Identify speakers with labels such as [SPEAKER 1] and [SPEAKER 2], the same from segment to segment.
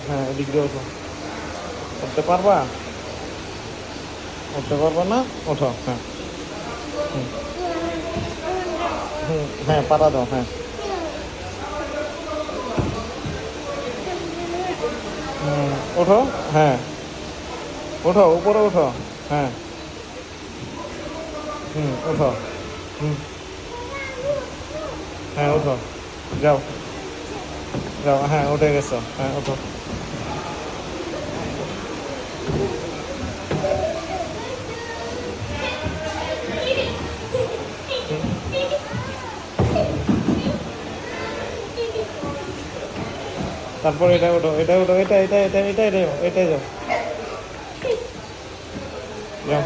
[SPEAKER 1] হ্যাঁ, এদিক দিয়ে ওঠো। উঠতে পারবা? উঠতে পারবা না? ওঠো। হ্যাঁ। হুম হুম, হ্যাঁ, পাটা দাও। হ্যাঁ। হুম, ওঠো। হ্যাঁ, ওঠো, উপরে ওঠো। হ্যাঁ। হুম, ওঠো। হুম, হ্যাঁ, ওঠো। যাও, যাও। হ্যাঁ, উঠে গেছো। হ্যাঁ, ওঠো। তারপর এটা ওঠো, এটা ওঠো, এটা যাও, এটাই যাও। যাও।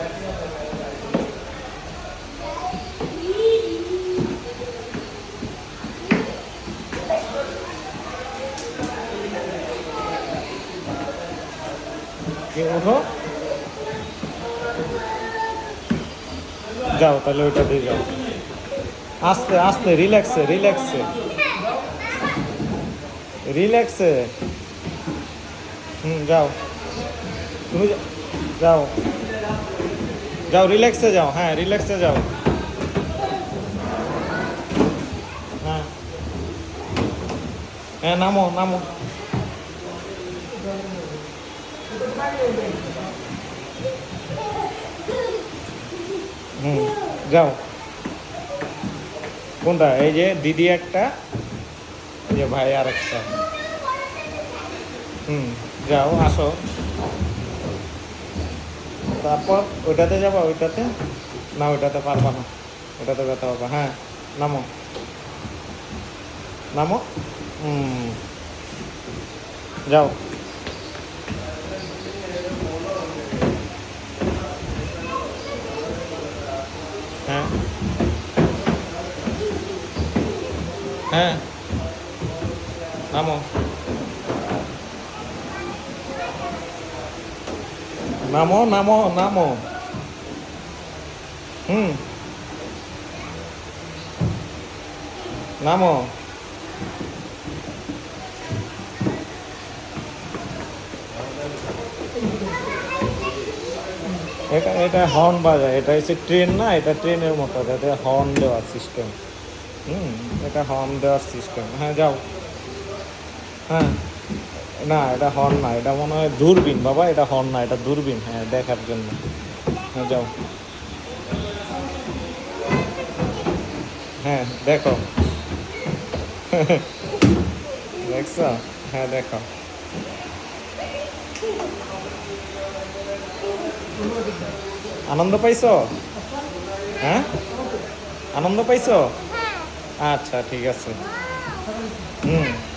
[SPEAKER 1] কি ওঠো? যাও, তাহলে ওইটা দিয়ে যাও। আস্তে আস্তে, রিল্যাক্সে, রিল্যাক্সে, রিল্যাক্সে। হুম, যাও। তুমি যাও, যাও, রিল্যাক্সে যাও। হ্যাঁ, রিল্যাক্সে যাও। হ্যাঁ, হ্যাঁ, নামো, নামো। হুম, যাও। কোনটা? এই যে দিদি একটা, এই যে ভাই আর একটা। হুম, যাও, আসো। তারপর ওইটাতে যাবা? ওইটাতে না, ওইটাতে পারবা না। ওইটাতে ব্যথা হবে। হ্যাঁ, নামো, নামো। হুম, যাও। হ্যাঁ, হ্যাঁ, নামো, নামো, নামো, নামো। হুম, নামো। এটা এটা হর্ন বাজায়। এটা হচ্ছে ট্রেন না, এটা ট্রেনের মতো, এটাতে হর্ন দেওয়ার সিস্টেম। হুম, এটা হর্ন দেওয়ার সিস্টেম। হ্যাঁ, যাও। হ্যাঁ, না, এটা হর্ন না, এটা মনে হয় দূরবীন বাবা। এটা হর্ন না, এটা দূরবীন। হ্যাঁ, দেখার জন্য। হ্যাঁ, যাও। হ্যাঁ, দেখো। দেখছো? হ্যাঁ, দেখো। আনন্দ পাইছো? হ্যাঁ, আনন্দ পাইছো? আচ্ছা, ঠিক আছে। হুম।